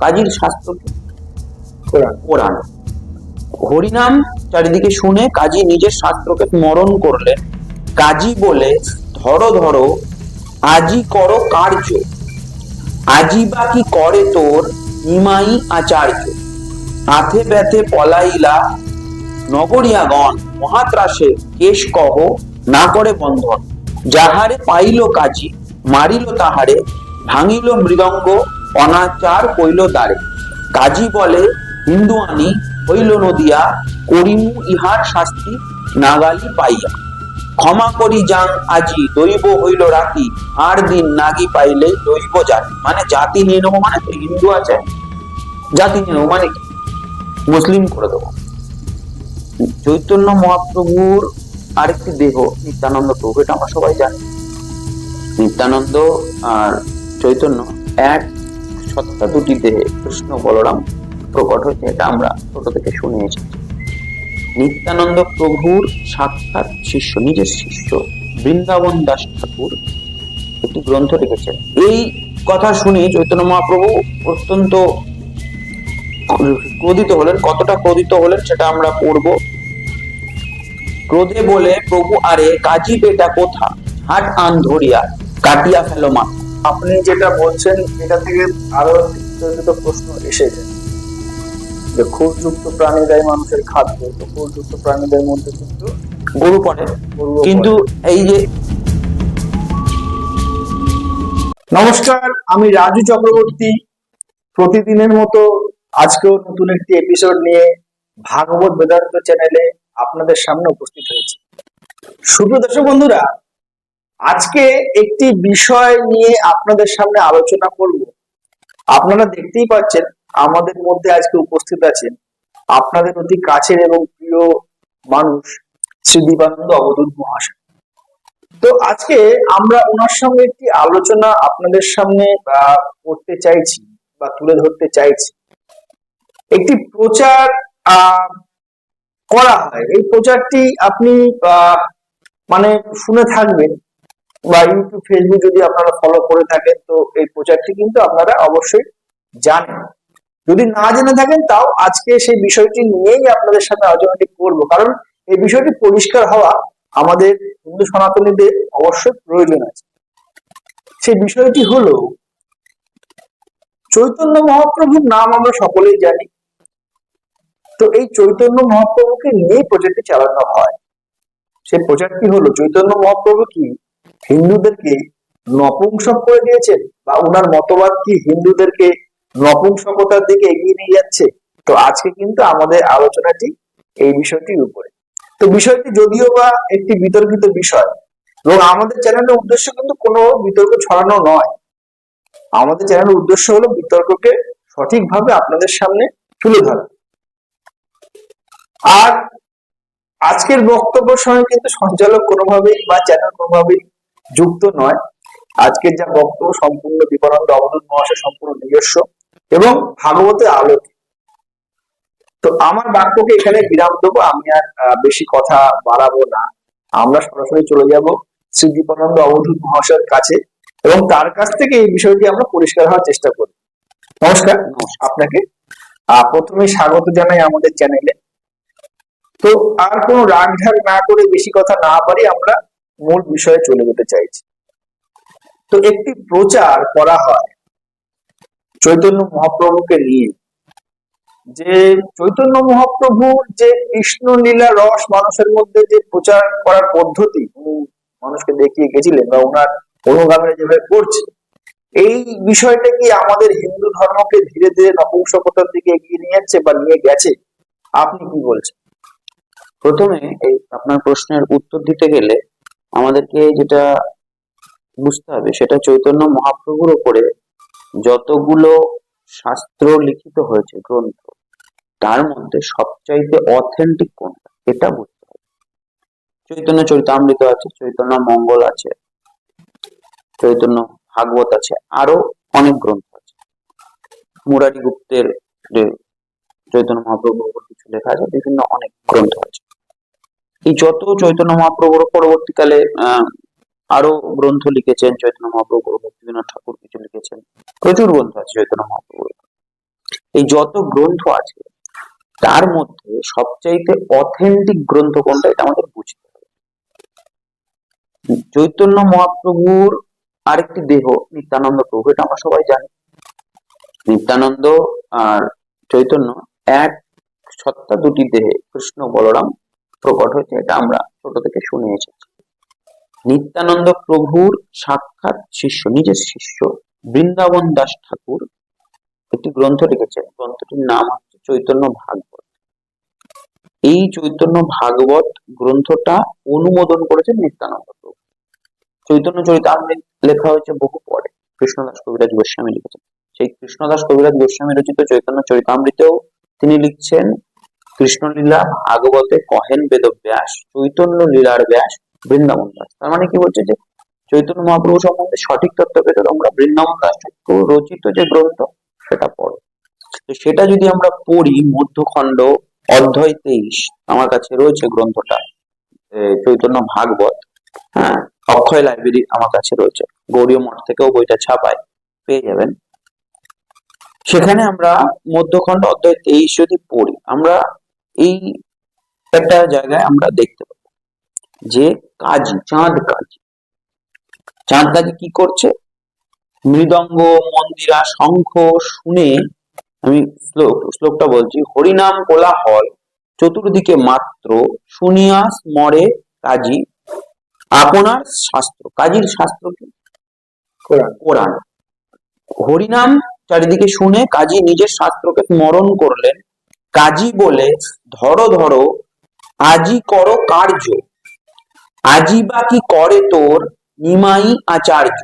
কাজীর শাস্ত্র কি? কোরআন। হরিনাম চারিদিকে শুনে কাজী নিজের শাস্ত্রকে স্মরণ করলেন। কাজী বলে, ধরো ধরো আজি করো কার্য, আজি বা কি করে তোর নিমাই আচার্য। হাতে ব্যথে পলাইলা নগরিয়াগণ, মহাত্রাসে কেশ কহ না করে বন্ধন। যাহারে পাইল কাজী মারিল তাহারে, ভাঙিল মৃদঙ্গ অনাচার কইল দ্বারে। কাজী বলে, হিন্দু আনি হইল নদিয়া, করিমু ইহার শাস্তি নাগালি পাইয়া। ক্ষমা করি যান আজি দৈব হইল রাতি, আর দিন নাগি পাইলে দৈব জাতি। মানে জাতি নিয়ে নেবো, মানে হিন্দু আছে জাতি নিয়ে নেবো মানে কি, মুসলিম করে দেবো। চৈতন্য মহাপ্রভুর আরেকটি দেহ নিত্যানন্দ প্রভু, এটা আমরা সবাই জানি। নিত্যানন্দ আর চৈতন্য এক সত্তা, দুটি দেহে কৃষ্ণ বলরাম প্রকট হয়েছে, এটা আমরা ছোট থেকে শুনে এসেছি। নিত্যানন্দ প্রভুর সাক্ষাৎ শিষ্য, নিজের শিষ্য বৃন্দাবন দাস ঠাকুর একটি গ্রন্থ লিখেছেন। এই কথা শুনে চৈতন্য মহাপ্রভু অত্যন্ত ক্রোধিত হলেন। কতটা ক্রোধিত হলেন সেটা আমরা পড়ব। ক্রোধে বলে, প্রভু আরে কাজী বেটা কোথা, হাট আন ধরিয়া কাটিয়া ফেলো মা। আপনি যেটা বলছেন এটা থেকে আরো প্রশ্ন এসে যায় যে খুরযুক্ত প্রাণীরাই মানুষের খাদ্য, তো খুরযুক্ত প্রাণীদের মধ্যে কিন্তু গরু পড়ে, কিন্তু এই যে নমস্কার, আমি রাজু চক্রবর্তী। প্রতিদিনের মতো আজকেও নতুন একটি এপিসোড নিয়ে ভাগবত বেদান্ত চ্যানেলে আপনাদের সামনে উপস্থিত হয়েছি। সুপ্রিয় দর্শক বন্ধুরা, আজকে একটি বিষয় নিয়ে আপনাদের সামনে আলোচনা করব। আপনারা দেখতেই পাচ্ছেন আমাদের মধ্যে আজকে উপস্থিত আছেন আপনাদের অতি কাছের এবং প্রিয় মানুষ শ্রী দীপানন্দ অবধূত মহাশয়। তো আজকে আমরা ওনার সঙ্গে একটি আলোচনা আপনাদের সামনে করতে চাইছি বা তুলে ধরতে চাইছি। একটি প্রচার করা হয়, এই প্রচারটি আপনি মানে শুনে থাকবেন বা ইউটিউব ফেসবুক যদি আপনারা ফলো করে থাকেন, তো এই প্রচারটি কিন্তু আপনারা অবশ্যই জানেন। যদি না জেনে থাকেন তাও আজকে সেই বিষয়টি নিয়েই আপনাদের সাথে আলোচনাটি করব, কারণ এই বিষয়টি পরিষ্কার হওয়া আমাদের হিন্দু সনাতনীদের অবশ্যই প্রয়োজন আছে। সেই বিষয়টি হলো চৈতন্য মহাপ্রভুর নাম আমরা সকলেই জানি। তো এই চৈতন্য মহাপ্রভুকে নিয়েই প্রচারটি চালানো হয়। সেই প্রচারটি হলো চৈতন্য মহাপ্রভু কি হিন্দুদেরকে নপুংসক করে দিয়েছেন, বা ওনার মতবাদ কি হিন্দুদেরকে নপুংসকতার দিকে এগিয়ে নিয়ে যাচ্ছে। তো আজকে কিন্তু আমাদের আলোচনাটি এই বিষয়টির উপরে। তো বিষয়টি যদিও বা একটি বিতর্কিত বিষয়, এবং আমাদের চ্যানেলের উদ্দেশ্য কিন্তু কোনো বিতর্ক ছড়ানো নয়। আমাদের চ্যানেলের উদ্দেশ্য হলো বিতর্ককে সঠিকভাবে আপনাদের সামনে তুলে ধরা। আর আজকের বক্তব্যের সঙ্গে কিন্তু সঞ্চালক কোনোভাবেই বা চ্যানেল কোনোভাবেই যুক্ত নয়। আজকের যা বক্তব্য সম্পূর্ণ দীপানন্দ অবধূত মহাশয় সম্পূর্ণ নিজস্ব এবং ভাগবতের আলোকে। তো আমার বাক্যকে এখানে বিরাম দেবো, আমি আর বেশি কথা বাড়াবো না। আমরা সরাসরি চলে যাব শ্রী দীপানন্দ অবধূত মহাশয়ের কাছে এবং তার কাছ থেকে এই বিষয়টি আমরা পরিষ্কার হওয়ার চেষ্টা করি। নমস্কার আপনাকে। প্রথমে স্বাগত জানাই আমাদের চ্যানেলে। তো আর কোনো রাগ ঢাক না করে বেশি কথা না পারি আমরা মূল বিষয়ে চলে যেতে চাইছি। তো একটি প্রচার করা হয় চৈতন্য মহাপ্রভুকে নিয়ে, যে চৈতন্য মহাপ্রভুর যে কৃষ্ণ লীলা রস মানুষের মধ্যে যে প্রচার করার পদ্ধতি উনি মানুষকে দেখিয়ে গেছিলেন বা ওনার অনুগামীরা যেভাবে করছে, এই বিষয়টা কি আমাদের হিন্দু ধর্মকে ধীরে ধীরে নপুংসকতার দিকে এগিয়ে নিয়ে যাচ্ছে বা নিয়ে গেছে? আপনি কি বলছেন? প্রথমে এই আপনার প্রশ্নের উত্তর দিতে গেলে আমাদেরকে যেটা বুঝতে হবে সেটা চৈতন্য মহাপ্রভুর উপরে যতগুলো শাস্ত্র লিখিত হয়েছে গ্রন্থ, তার মধ্যে সবচাইতে অথেন্টিক কোনটা এটা বুঝতে হবে। চৈতন্য চরিতামৃত আছে, চৈতন্য মঙ্গল আছে, চৈতন্য ভাগবত আছে, আরো অনেক গ্রন্থ আছে। মুরারি গুপ্তের যে চৈতন্য মহাপ্রভুর উপর কিছু লেখা আছে, বিভিন্ন অনেক গ্রন্থ আছে। এই যত চৈতন্য মহাপ্রভুর পরবর্তীকালে আরো গ্রন্থ লিখেছেন চৈতন্য মহাপ্রভু, ভক্তিবিনোদ ঠাকুর কিছু লিখেছেন, প্রচুর গ্রন্থ আছে চৈতন্য মহাপ্রভুর। এই যত গ্রন্থ আছে তার মধ্যে সবচাইতে অথেন্টিক গ্রন্থ কোনটা এটা আমাদের বুঝতে হবে। চৈতন্য মহাপ্রভুর আরেকটি দেহ নিত্যানন্দ প্রভু, এটা আমরা সবাই জানি। নিত্যানন্দ আর চৈতন্য এক সত্তা, দুটি দেহে কৃষ্ণ বলরাম প্রকট হয়েছে, এটা আমরা ছোট থেকে শুনে এসেছি। নিত্যানন্দ প্রভুর সাক্ষাৎ শিষ্য, নিজের শিষ্য বৃন্দাবন দাস ঠাকুর একটি গ্রন্থ লিখেছে, গ্রন্থটির নাম হচ্ছে চৈতন্য ভাগবত। এই চৈতন্য ভাগবত গ্রন্থটা অনুমোদন করেছেন নিত্যানন্দ প্রভু। চৈতন্য চরিতামৃত লেখা হয়েছে বহু পরে, কৃষ্ণদাস কবিরাজ গোস্বামী লিখেছেন। সেই কৃষ্ণদাস কবিরাজ গোস্বামী রচিত চৈতন্য চরিতামৃতেও তিনি লিখছেন, কৃষ্ণলীলা ভাগবতে কহেন বেদব্যাস, চৈতন্য লীলার ব্যাস বৃন্দাবন দাস। তার মানে কি বলছে যে চৈতন্য মহাপ্রভু সম্বন্ধে সঠিক তথ্য পেতে তোমরা বৃন্দাবন দাস রচিত যে গ্রন্থ সেটা পড়ো। তো সেটা যদি আমরা পড়ি, মধ্যখণ্ড অধ্যায় 23 আমার কাছে রয়েছে গ্রন্থটা, চৈতন্য ভাগবত, হ্যাঁ, অক্ষয় লাইব্রেরি আমার কাছে রয়েছে, গৌড়ীয় মঠ থেকেও বইটা ছাপায়, পেয়ে যাবেন। সেখানে আমরা মধ্যখণ্ড অধ্যায় 23 যদি পড়ি, আমরা এই একটা জায়গায় আমরা দেখতে পাবো যে কাজী, চাঁদ কাজী কি করছে, মৃদঙ্গ মন্দিরা শঙ্খ শুনে, আমি শ্লোকটা বলছি, হরিনাম কোলাহল চতুর্দিকে মাত্র, শুনিয়া স্মরে কাজী আপনার শাস্ত্র। কাজীর শাস্ত্র কি? কোরআন। হরিনাম চারিদিকে শুনে কাজী নিজের শাস্ত্রকে স্মরণ করলেন। কাজী বলে, ধরো ধরো আজি করো কার্য, আজি বা কি করে তোর নিমাই আচার্য,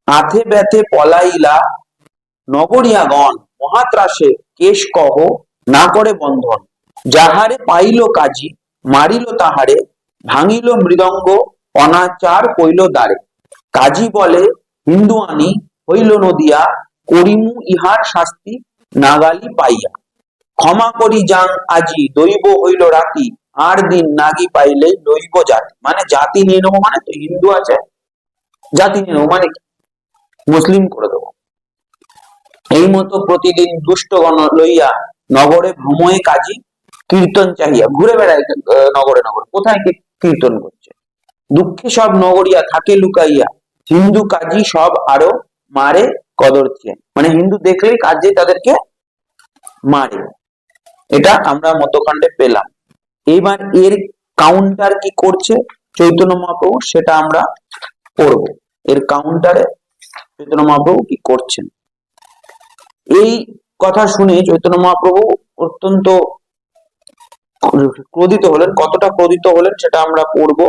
আথে ব্যথে পলাইলা নগরিয়াগণ, মহাত্রাসে কেশ কহ না করে বন্ধন, যাহারে পাইল কাজী মারিল তাহারে, ভাঙিল মৃদঙ্গ অনাচার কইল দ্বারে। কাজী বলে, হিন্দু আনি হইল নদিয়া, করিমু ইহার শাস্তি নাগালি পাইয়া, ক্ষমা করি যাং আজি দৈব হইল রাতি, আর দিন নাগি পাইলে দৈব জাতি। মানে জাতি নিয়ে নেবো, মানে তো হিন্দু আছে জাতি নিয়ে নেবো, মানে মুসলিম করে দেবো। এই মতো প্রতিদিন দুষ্টগণ লইয়া নগরে ভ্রময়ে কাজী, কীর্তন চাহিয়া ঘুরে বেড়ায় নগরে নগরে। কোথায় কীর্তন করছে? দুঃখে সব নগরিয়া থাকে লুকাইয়া, হিন্দু কাজী সব আরো মারে কদর দিয়ে। মানে হিন্দু দেখলেই কাজী তাদেরকে মারে। এটা আমরা মধ্যখণ্ডে পেলাম। এবার এর কাউন্টার কি করছে চৈতন্য মহাপ্রভু, সেটা আমরা পড়ব। এর কাউন্টারে চৈতন্য মহাপ্রভু কি করছেন, এই কথা শুনে চৈতন্য মহাপ্রভু অত্যন্ত ক্রোধিত হলেন। কতটা ক্রোধিত হলেন সেটা আমরা পড়ব।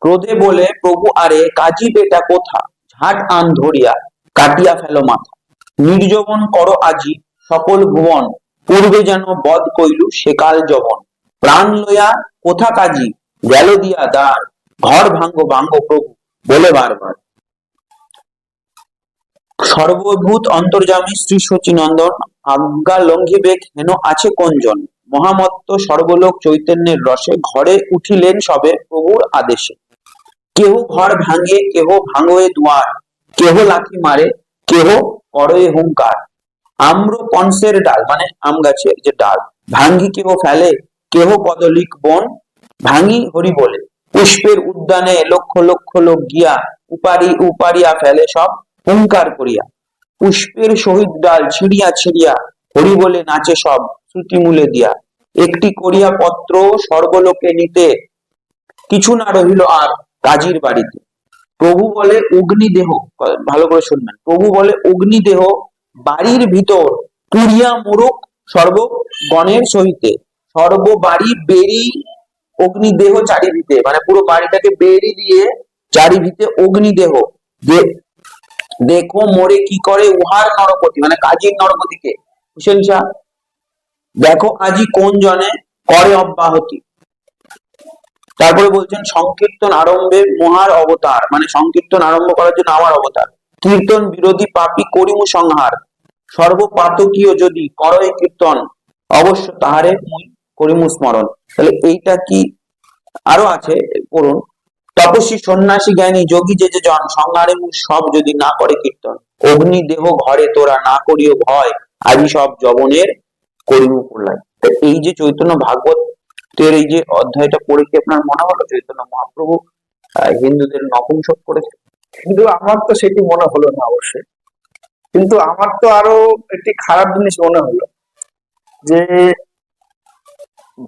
ক্রোধে বলে, প্রভু আরে কাজী বেটা কোথা, ঝাট আন ধরিয়া কাটিয়া ফেলো মাথা, নির্জবন করো আজি সকল ভুবন, পূর্বে যেন বধ কইলু সেকাল যবন, প্রাণ লইয়া কোথা কাজী গেল দিয়া দ্বার, ঘর ভাঙ্গো ভাঙ্গো প্রভু বলে বারবার। সর্বভূত অন্তর্যামী শ্রী শচীনন্দন, আজ্ঞা লঙ্ঘিবে হেন আছে কোনজন, মহামত্ত সর্বলোক চৈতন্যের রসে, ঘরে উঠিলেন সবে প্রভুর আদেশে। কেহ ঘর ভাঙে, কেহ ভাঙয়ে দুয়ার, কেহ লাথি মারে, কেহ করে হুঙ্কার, আম্র পনসের ডাল মানে আম গাছের যে ডাল ভাঙ্গি কেহ ফেলে, কেহ কদলিক বন ভাঙ্গি হরি বলে, পুষ্পের উদ্যানে লক্ষ লক্ষ লোক গিয়া উপারিয়া ফেলে সব হুঙ্কার করিয়া, পুষ্পের সহিত ডাল ছিড়িয়া ছিড়িয়া হরি বলে নাচে সব শ্রুতি মূলে দিয়া, একটি করিয়া পত্র সর্বলোকে নিতে, কিছু না রহিল আর কাজীর বাড়িতে। প্রভু বলে অগ্নিদেহ, ভালো করে শুনবেন, প্রভু বলে অগ্নিদেহ বাড়ির ভিতর পুরিয়া মোরক সর্বগণের সহিতে, সর্ব বাড়ি বেরি অগ্নিদেহ চারিভিতে, মানে পুরো বাড়িটাকে বেরি দিয়ে চারিভিতে অগ্নিদেহ, দেখো মোরে কি করে উহার নরপতি, মানে কাজীর নরপতিকে হুসেন শাহ, দেখো আজি কোন জনে করে অব্যাহতি। তারপরে বলছেন সংকীর্তন আরম্ভে মহার অবতার, মানে সংকীর্তন আরম্ভ করার জন্য আমার অবতার, কীর্তন বিরোধী পাপী করিমু সংহার, সর্বপাতকীয় যদি করয় কীর্তন, অবশ্য তাহারে মুই করিমু স্মরণ। তাহলে এইটা কি আরো আছে, পড়ুন। তপস্বী সন্ন্যাসী জ্ঞানী যোগী যে যে জন, সংহারে মুই সব যদি না করে কীর্তন, অগ্নি দেহ ঘরে তোরা না করিও ভয়, আজই সব যবনের করিব প্রলয়। তো এই যে চৈতন্য ভাগবতের এই যে অধ্যায়টা পড়ে কি আপনার মনে হলো চৈতন্য মহাপ্রভু হিন্দুদের নপুংসক করেছে? কিন্তু আমার তো সেটি মনে হলো না অবশ্যই, কিন্তু আমার তো আরো একটি খারাপ জিনিস মনে হলো যে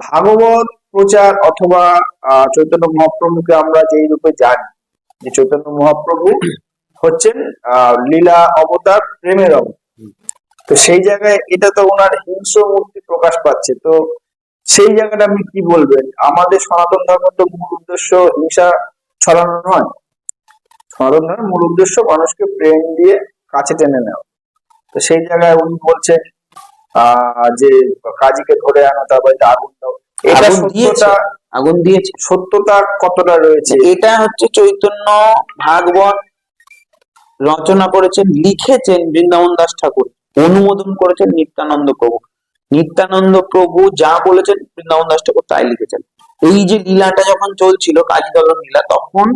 ভাগবত প্রচার অথবা চৈতন্য মহাপ্রভুকে আমরা যেই রূপে জানি যে চৈতন্য মহাপ্রভু হচ্ছেন লীলা অবতার, প্রেমের অবতার। তো সেই জায়গায় এটা তো ওনার হিংস্র মূর্তি প্রকাশ পাচ্ছে। তো সেই জায়গাটা আপনি কি বলবেন? আমাদের সনাতন ধর্মের তো মূল উদ্দেশ্য হিংসা ছড়ানো নয়, সনাতন ধর্মের মূল উদ্দেশ্য মানুষকে প্রেম দিয়ে কাছে টেনে নেওয়া। তো সেই জায়গায় উনি বলছেন যে কাজীকে ধরে আনো, তারপরে আগুন দাও। এটা আগুন দিয়েছে, সত্যতা, আগুন দিয়েছে। সত্যতা কতটা রয়েছে? এটা হচ্ছে চৈতন্য ভাগবত রচনা করেছেন, লিখেছেন বৃন্দাবন দাস ঠাকুর, অনুমোদন করেছেন নিত্যানন্দ প্রভু। নিত্যানন্দ প্রভু যা বলেছেন বৃন্দাবন দাস ঠাকুর তাই লিখেছেন। এই যে লীলাটা যখন চলছিল কাজী দলন লীলা, তখন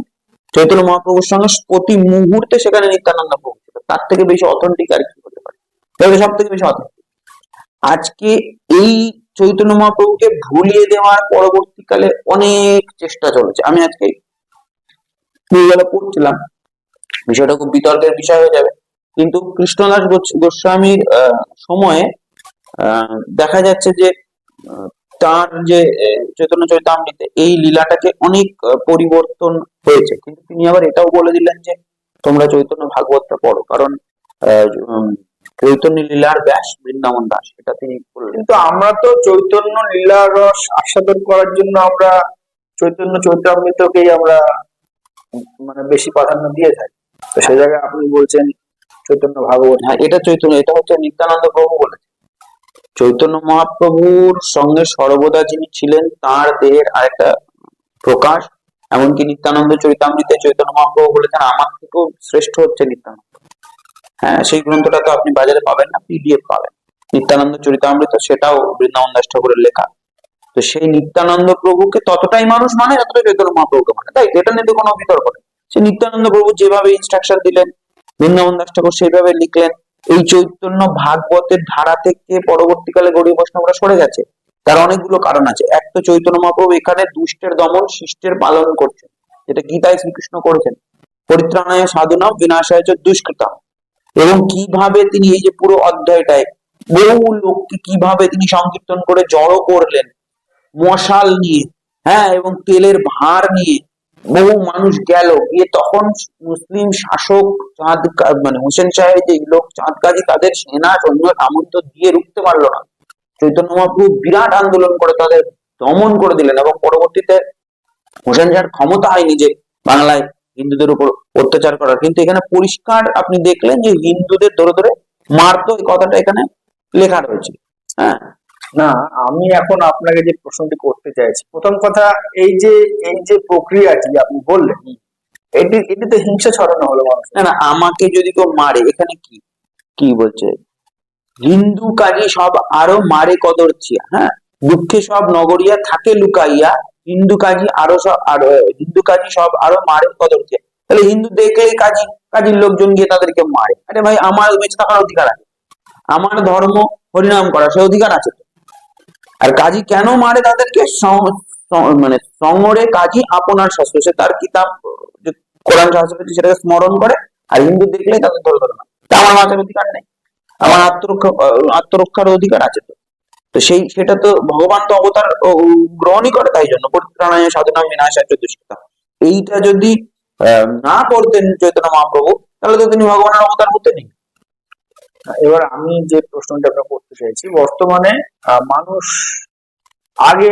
চৈতন্য মহাপ্রভুর সঙ্গে প্রতি মুহূর্তে সেখানে নিত্যানন্দ প্রভু ছিল। তার থেকে বেশি অথেন্টিক আর কি হতে পারে? সব থেকে বেশি অথেন্টিক। আজকে এই চৈতন্য মহাপ্রভুকে ভুলিয়ে দেওয়ার পরবর্তীকালে অনেক চেষ্টা চলেছে। আমি আজকে পড়ছিলাম, বিষয়টা খুব বিতর্কের বিষয় হয়ে যাবে, কিন্তু কৃষ্ণদাস গোস্বামীর সময়ে দেখা যাচ্ছে যে তার যে চৈতন্য চরিতামৃতে এই লীলাটাকে অনেক পরিবর্তন হয়েছে। কিন্তু তিনি আবার এটাও বলে দিলেন যে তোমরা চৈতন্য ভাগবতটা পড়ো, কারণ চৈতন্য লীলার ব্যাস বৃন্দাবন দাস, এটা তিনি বললেন। কিন্তু আমরা তো চৈতন্য লীলার রস আস্বাদন করার জন্য আমরা চৈতন্য চৈতামৃতকেই আমরা মানে বেশি প্রাধান্য দিয়ে থাকি। তো সেই জায়গায় আপনি বলছেন চৈতন্য ভাগবত। হ্যাঁ, এটা চৈতন্য, এটা হচ্ছে নিত্যানন্দ প্রভু বলেছে। চৈতন্য মহাপ্রভুর সঙ্গে সর্বদা যিনি ছিলেন তার দেহের আরেকটা প্রকাশ। এমনকি নিত্যানন্দ চরিতামৃতে চৈতন্য মহাপ্রভু বলেছেন আমার থেকেও শ্রেষ্ঠ হচ্ছে নিত্যানন্দ। হ্যাঁ, সেই গ্রন্থটা তো আপনি বাজারে পাবেন না, পিডিএফ পাবেন, নিত্যানন্দ চরিতামৃত, সেটাও বৃন্দাবন দাস ঠাকুরের লেখা। তো সেই নিত্যানন্দ প্রভুকে ততটাই মানুষ মানে যতটা চৈতন্য মহাপ্রভুকে মানে, তাই এটা নিয়ে তো কোনো বিতর্ক নেই। সে নিত্যানন্দ প্রভু যেভাবে ইনস্ট্রাকশন দিলেন বৃন্দাবন দাস ঠাকুর সেইভাবে লিখলেন। এই চৈতন্য ভাগবতের ধারা থেকে পরবর্তীকালে গৌড়ীয় বৈষ্ণবরা সরে গেছে, তার অনেকগুলো কারণ আছে। এক তো চৈতন্য মহাপ্রভু এখানে দুষ্টের দমন শিষ্টের পালন করছেন, যেটা গীতায় শ্রীকৃষ্ণ করেছেন, পরিত্রাণায় সাধুনাম বিনাশায় চ দুষ্কৃতাম। এবং কিভাবে তিনি এই যে পুরো অধ্যায়টায় বহু লোককে কিভাবে তিনি সংকীর্তন করে জড়ো করলেন মশাল নিয়ে, হ্যাঁ, এবং তেলের ভার নিয়ে বহু মানুষ গেল, গিয়ে তখন মুসলিম শাসক মানে হোসেন শাহের যে লোক চাঁদ গাজী, তাদের সেনা সৈন্য সামন্ত দিয়ে রুখতে পারলো না। চৈতন্য মহাপ্রভু বিরাট আন্দোলন করে তাদের দমন করে দিলেন, এবং পরবর্তীতে হোসেন শাহের ক্ষমতা হয়নি যে বাংলায় হিন্দুদের উপর অত্যাচার করার। কিন্তু এখানে পরিষ্কার আপনি দেখলেন যে হিন্দুদের ধরে ধরে মারতো, এই কথাটা এখানে লেখা রয়েছে। হ্যাঁ, না, আমি এখন আপনাকে যে প্রশ্নটি করতে চাইছি, প্রথম কথা এই যে প্রক্রিয়াটি আপনি বললেন, এটিতে হিংসা ছড়ানো হলো মানুষ। না না, আমাকে যদি কেউ মারে, এখানে কি কি বলছে, হিন্দু কাজী সব আরো মারে কদরছিয়া, হ্যাঁ, দুঃখে সব নগরিয়া থাকে লুকাইয়া, হিন্দু কাজী আরো সব আরো হিন্দু কাজী সব আরো মারে কদরছিয়া। তাহলে হিন্দু দেখলেই কাজীর লোকজন গিয়ে তাদেরকে মারে। আরে ভাই, আমার বেঁচে থাকার অধিকার আছে, আমার ধর্ম হরিনাম করা সে অধিকার আছে। আর কাজী কেন মারে তাদেরকে? মানে সঙ্গরে কাজী আপনার শাস্ত্র, সে তার কিতাব কোরআন শাস্ত্র সেটাকে স্মরণ করে, আর হিন্দু দেখলে তাদের ধরে ধরে না। আমার বাঁচার অধিকার নেই, আমার আত্মরক্ষার অধিকার আছে। তো তো সেটা তো ভগবান তো অবতার গ্রহণই করে, তাই জন্য পরিত্রাণায় সাধনাম বিনাশায় চ দুষ্কৃতাম। এইটা যদি না করতেন চৈতন্য মহাপ্রভু, তাহলে তো তিনি ভগবানের অবতার হতেনই। এবার আমি যে প্রশ্নটা আপনাকে করতে চাইছি, বর্তমানে মানুষ আগে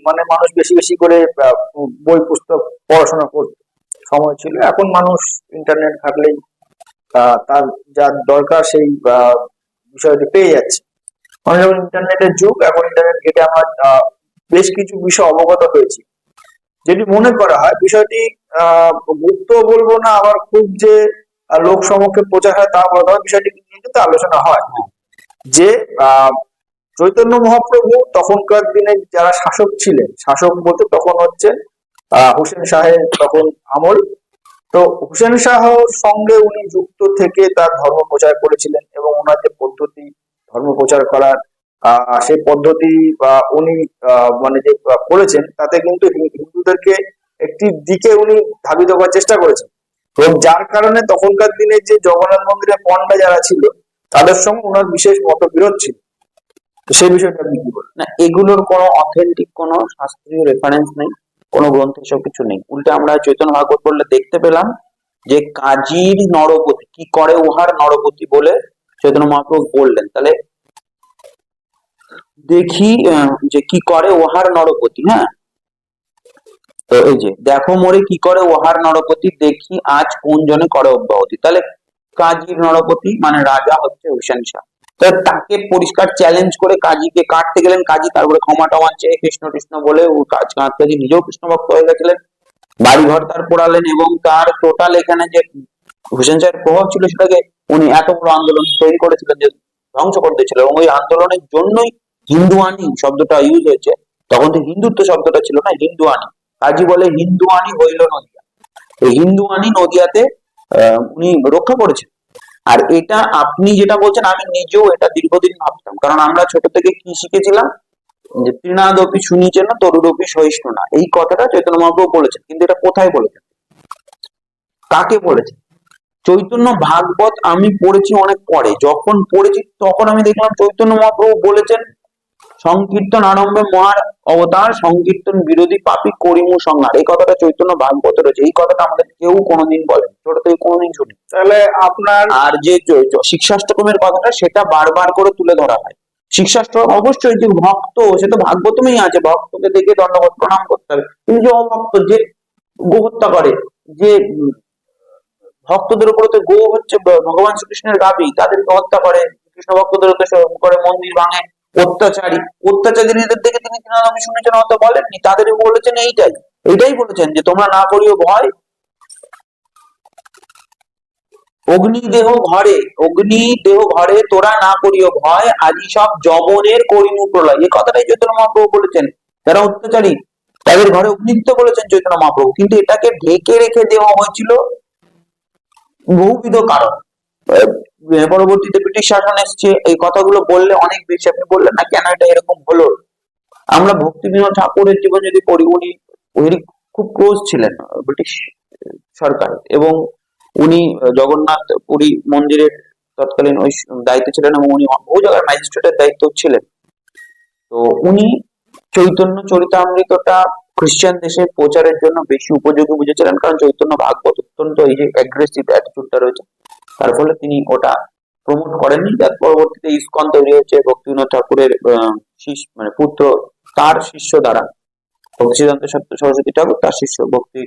মানে মানুষ বেশি বেশি করে বই পুস্তক পড়াশোনা করত, সময় ছিল। এখন মানুষ ইন্টারনেট ঘাটলেই তার যা দরকার সেই বিষয়টি পেয়ে যাচ্ছে। মানে যেমন ইন্টারনেটের যুগ, এখন ইন্টারনেট ঘেটে আমরা বেশ কিছু বিষয় অবগত হয়েছি। যেটি মনে করা হয় বিষয়টি গুপ্ত বলবো না, আবার খুব যে লোক সমক্ষে প্রচার হয় তা বলতে হয়, বিষয়টি নিয়ে কিন্তু আলোচনা হয় যে চৈতন্য মহাপ্রভু তখনকার দিনে যারা শাসক ছিলেন, শাসক বলতে তখন হচ্ছে হোসেন শাহের তখন আমল। তো হোসেন শাহর সঙ্গে উনি যুক্ত থেকে তার ধর্ম প্রচার করেছিলেন, এবং ওনার যে পদ্ধতি প্রচার করার সেই পদ্ধতি বা উনি মানে যে করেছেন, তাতে কিন্তু হিন্দুদেরকে একটি দিকে উনি ধাবিত করার চেষ্টা করেছেন। এবং যার কারণে তখনকার দিনে যে জগন্নাথ মন্দিরের পন্ডা যারা ছিল, তাদের সঙ্গে ওনার বিশেষ মতবিরোধ ছিল। তো সেই বিষয়টা আপনি কি বলেন? না, এগুলোর কোনো অথেন্টিক কোনো শাস্ত্রীয় রেফারেন্স নেই, কোনো গ্রন্থে সব কিছু নেই। উল্টে আমরা চৈতন্য ভাগবত পড়লে দেখতে পেলাম যে কাজীর নরপতি কি করে উহার নরপতি বলে চৈতন্য মহাপ্রভু বললেন। তাহলে দেখি যে কি করে উহার নরপতি। হ্যাঁ, তো এই যে দেখো মোরে কি করে উহার নরপতি, দেখি আজ কোন জনে করে অব্যাহতি। তাহলে কাজীর নরপতি মানে রাজা হচ্ছে হুসেন শাহ। তো তাকে পরিষ্কার চ্যালেঞ্জ করে কাজীকে কাটতে গেলেন। কাজী তারপরে ক্ষমা টমা চেয়ে কৃষ্ণ কৃষ্ণ বলে ও কাজী নিজেও কৃষ্ণ ভক্ত হয়ে গেছিলেন, বাড়িঘর তার পোড়ালেন, এবং তার টোটাল এখানে যে হুসেন শাহের প্রভাব ছিল সেটাকে উনি এত বড় আন্দোলন তৈরি করেছিলেন যে ধ্বংস করে দিয়েছিলেন। এবং ওই আন্দোলনের জন্যই হিন্দুয়ানি শব্দটা ইউজ হয়েছে। তখন তো হিন্দুত্ব শব্দটা ছিল না, হিন্দুয়ানি। কাজী বলে হিন্দুয়ানি হইল নদিয়া। এই হিন্দুয়ানি নদিয়াতে উনি রক্ষা করেছেন। আর এটা আপনি যেটা বলছেন, আমি নিজেও এটা দীর্ঘদিন ভাবতাম। কারণ আমরা ছোট থেকে কি শিখেছিলাম যে তৃণাদপি শুনিছেন না তরুরপি সহিষ্ণু না, এই কথাটা চৈতন্য মহাপ্রভু বলেছেন। কিন্তু এটা কোথায় বলেছেন, কাকে বলেছেন? চৈতন্য ভাগবত আমি পড়েছি অনেক পরে। যখন পড়েছি তখন আমি দেখলাম চৈতন্য মহাপ্রভু বলেছেন সংকীর্তন আরম্ভে মহার অবতার, সংকীর্তন বিরোধী পাপী করিমু সংহার। এই কথাটা চৈতন্য ভাগবতে রয়েছে। এই কথাটা আমাদের কেউ কোনোদিন বলেন, ছোট থেকে কোনোদিন শুনি। তাহলে আপনার আর যে শিক্ষাষ্টকমের কথাটা সেটা বারবার করে তুলে ধরা হয়। শিক্ষাষ্টক অবশ্যই যে ভক্ত, সে তো ভাগবতমেই আছে, ভক্তকে দেখে দণ্ডবত প্রণাম করতে হবে। কিন্তু যে অভক্ত, যে গোহত্যা করে, যে ভক্তদের উপরে তো গো হচ্ছে ভগবান শ্রীকৃষ্ণের গাবি, তাদেরকে হত্যা করে, কৃষ্ণ ভক্তদের করে মন্দির ভাঙে, অত্যাচারীদের দেখে তিনি তৃণাদপি শুনেছেন অত বলেননি, তাদের বলেছেন এইটাই বলেছেন যে তোমরা না করিও ভয়, অগ্নি দেহ ঘরে তোরা না করিও ভয়, আজি সব যবনের করিনু প্রলয়। এই কথাটাই চৈতন্য মহাপ্রভু বলেছেন। যারা অত্যাচারী তাদের ঘরে অগ্নিত্ব বলেছেন চৈতন্য মহাপ্রভু। কিন্তু এটাকে ঢেকে রেখে দেওয়া হয়েছিল বহুবিধ কারণ। পরবর্তীতে ব্রিটিশ শাসন এসছে, এই কথাগুলো বললে অনেক বেশি। আপনি বললেন না কেন এটা এরকম হলো। আমরা ভক্তিবিনোদ ঠাকুরের জীবন যদি পড়ি, উনি খুব ক্লোজ ছিলেন ব্রিটিশ সরকার, এবং উনি জগন্নাথ পুরী মন্দিরের তৎকালীন ওই দায়িত্বে ছিলেন, এবং উনি বহু জায়গায় ম্যাজিস্ট্রেটের দায়িত্ব ছিলেন। তো উনি চৈতন্য চরিতামৃতটা খ্রিস্টান দেশে প্রচারের জন্য বেশি উপযোগী বুঝেছিলেন। কারণ চৈতন্য ভাগবত অত্যন্ত এই যে অ্যাগ্রেসিভ অ্যাটিটিউডটা রয়েছে, তার ফলে তিনি ওটা প্রমোট করেননি। যার পরবর্তীতে ইসকন তৈরি হয়েছে ভক্তিবিনোদ ঠাকুরের মানে পুত্র, তার শিষ্য দ্বারা, ভক্তিসিদ্ধান্ত সরস্বতী ঠাকুর তার শিষ্য ভক্তি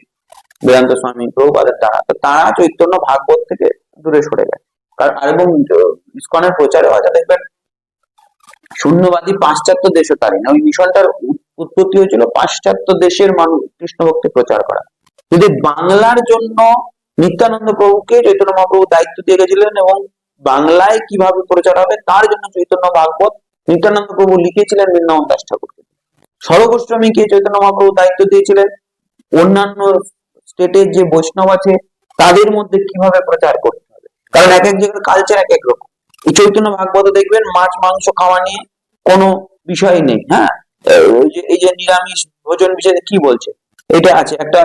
বেদান্ত স্বামী প্রভুপাদের দ্বারা। তো তারা চৈতন্য ভাগবত থেকে দূরে সরে গেছে। এবং ইসকনের প্রচারে হয়তো দেখবেন শূন্যবাদী পাশ্চাত্য দেশতারিণী, ওই মিশনটার উৎপত্তি হয়েছিল পাশ্চাত্য দেশের মানুষ কৃষ্ণ ভক্তি প্রচার করা। যদি বাংলার জন্য নিত্যানন্দ প্রভুকে চৈতন্য মহাপ্রভু দায়িত্ব দিয়ে গেছিলেন, এবং বাংলায় কিভাবে প্রচার হবে তার জন্য চৈতন্য ভাগবত নিত্যানন্দ প্রভু লিখেছিলেন বৃন্দাবন দাস ঠাকুরকে। সর্বগোস্বামীকে চৈতন্য মহাপ্রভু দায়িত্ব দিয়েছিলেন অন্যান্য স্টেটের যে বৈষ্ণব আছে তাদের মধ্যে কিভাবে প্রচার করতে হবে। কারণ এক এক জায়গার কালচার এক এক রকম। এই চৈতন্য ভাগবত দেখবেন মাছ মাংস খাওয়া নিয়ে কোনো বিষয় নেই। হ্যাঁ, এই যে নিরামিষ ভোজন বিষয়ে কি বলছে, এটা আছে। একটা